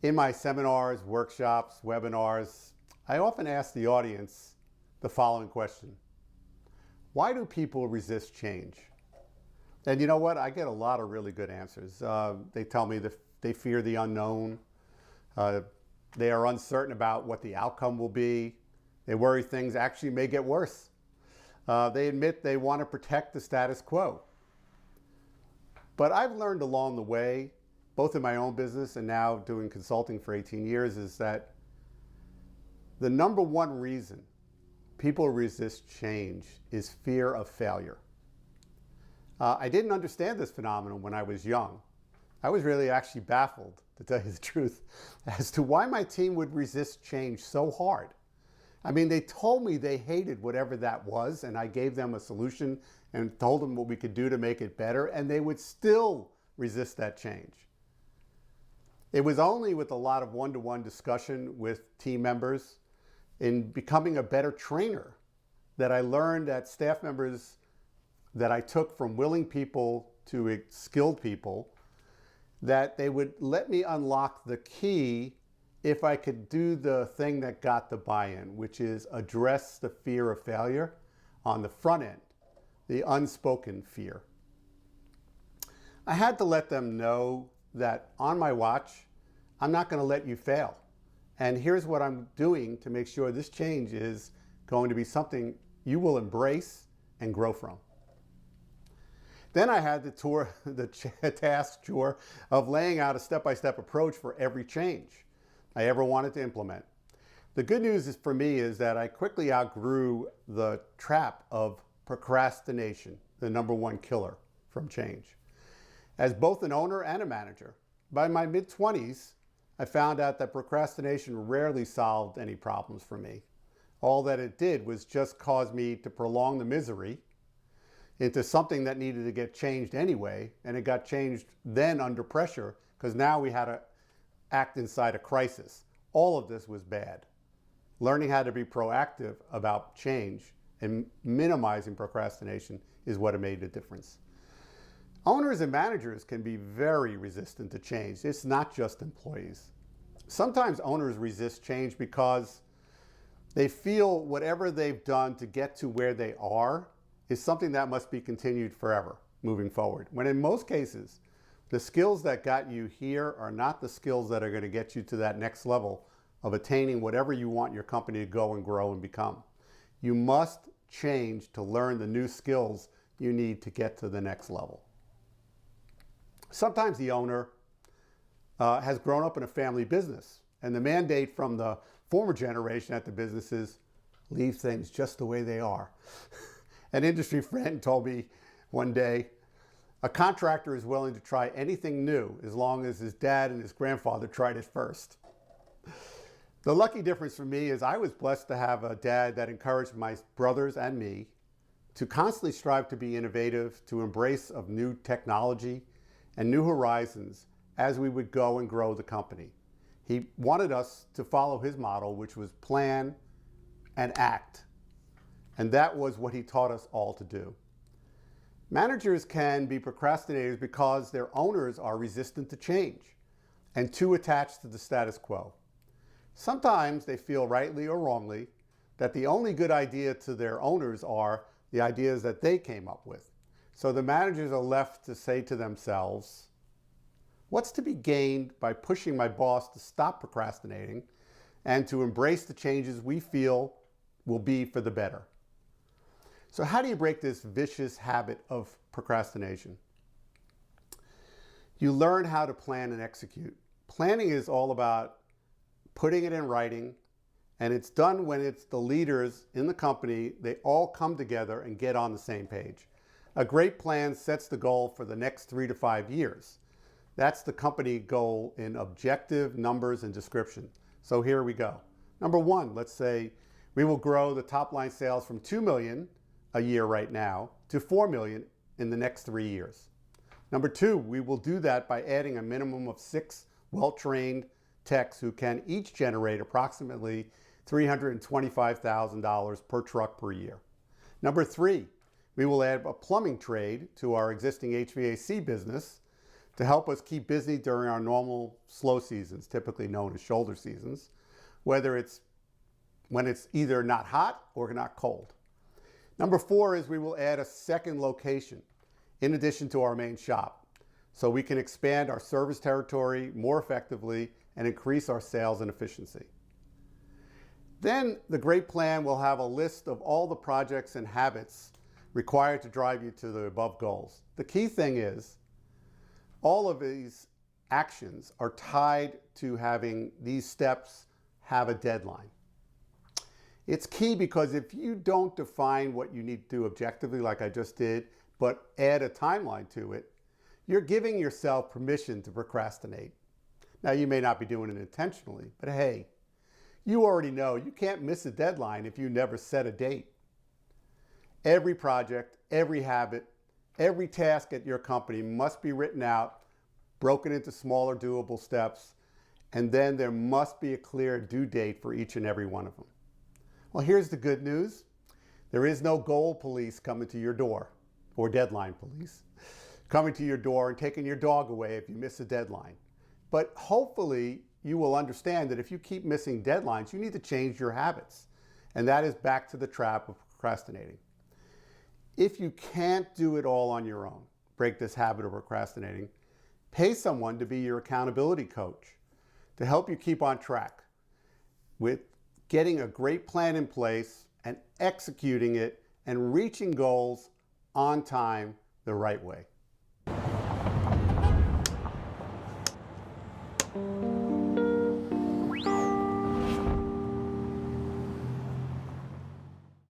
In my seminars, workshops, webinars, I often ask the audience the following question. Why do people resist change? And you know what? I get a lot of really good answers. They tell me that they fear the unknown. They are uncertain about what the outcome will be. They worry things actually may get worse. They admit they want to protect the status quo. But I've learned along the way, both in my own business and now doing consulting for 18 years, is that the number one reason people resist change is fear of failure. I didn't understand this phenomenon when I was young. I was really actually baffled, to tell you the truth, as to why my team would resist change so hard. I mean, they told me they hated whatever that was, and I gave them a solution and told them what we could do to make it better, and they would still resist that change. It was only with a lot of one-to-one discussion with team members in becoming a better trainer that I learned that staff members that I took from willing people to skilled people, that they would let me unlock the key if I could do the thing that got the buy-in, which is address the fear of failure on the front end, the unspoken fear. I had to let them know that on my watch, I'm not going to let you fail. And here's what I'm doing to make sure this change is going to be something you will embrace and grow from. Then I had the task of laying out a step-by-step approach for every change I ever wanted to implement. The good news for me is that I quickly outgrew the trap of procrastination, the number one killer from change. As both an owner and a manager, by my mid-20s, I found out that procrastination rarely solved any problems for me. All that it did was just cause me to prolong the misery into something that needed to get changed anyway, and it got changed then under pressure because now we had to act inside a crisis. All of this was bad. Learning how to be proactive about change and minimizing procrastination is what made a difference. Owners and managers can be very resistant to change. It's not just employees. Sometimes owners resist change because they feel whatever they've done to get to where they are is something that must be continued forever moving forward. When in most cases, the skills that got you here are not the skills that are going to get you to that next level of attaining whatever you want your company to go and grow and become. You must change to learn the new skills you need to get to the next level. Sometimes the owner has grown up in a family business, and the mandate from the former generation at the business is leave things just the way they are. An industry friend told me one day, a contractor is willing to try anything new as long as his dad and his grandfather tried it first. The lucky difference for me is I was blessed to have a dad that encouraged my brothers and me to constantly strive to be innovative, to embrace of new technology and new horizons as we would go and grow the company. He wanted us to follow his model, which was plan and act. And that was what he taught us all to do. Managers can be procrastinators because their owners are resistant to change and too attached to the status quo. Sometimes they feel rightly or wrongly that the only good idea to their owners are the ideas that they came up with. So the managers are left to say to themselves, what's to be gained by pushing my boss to stop procrastinating and to embrace the changes we feel will be for the better? So how do you break this vicious habit of procrastination? You learn how to plan and execute. Planning is all about putting it in writing, and it's done when it's the leaders in the company, they all come together and get on the same page. A great plan sets the goal for the next 3 to 5 years. That's the company goal in objective numbers and description. So here we go. Number one, let's say we will grow the top line sales from 2 million a year right now to 4 million in the next 3 years. Number two, we will do that by adding a minimum of 6 well-trained techs who can each generate approximately $325,000 per truck per year. Number three, we will add a plumbing trade to our existing HVAC business to help us keep busy during our normal slow seasons, typically known as shoulder seasons, whether it's when it's either not hot or not cold. Number 4 is we will add a second location in addition to our main shop, so we can expand our service territory more effectively and increase our sales and efficiency. Then the great plan will have a list of all the projects and habits required to drive you to the above goals. The key thing is all of these actions are tied to having these steps have a deadline. It's key because if you don't define what you need to do objectively, like I just did, but add a timeline to it, you're giving yourself permission to procrastinate. Now, you may not be doing it intentionally, but hey, you already know you can't miss a deadline if you never set a date. Every project, every habit, every task at your company must be written out, broken into smaller doable steps, and then there must be a clear due date for each and every one of them. Well, here's the good news. There is no goal police coming to your door, or deadline police, coming to your door and taking your dog away if you miss a deadline. But hopefully you will understand that if you keep missing deadlines, you need to change your habits. And that is back to the trap of procrastinating. If you can't do it all on your own, break this habit of procrastinating, pay someone to be your accountability coach to help you keep on track with getting a great plan in place and executing it and reaching goals on time the right way.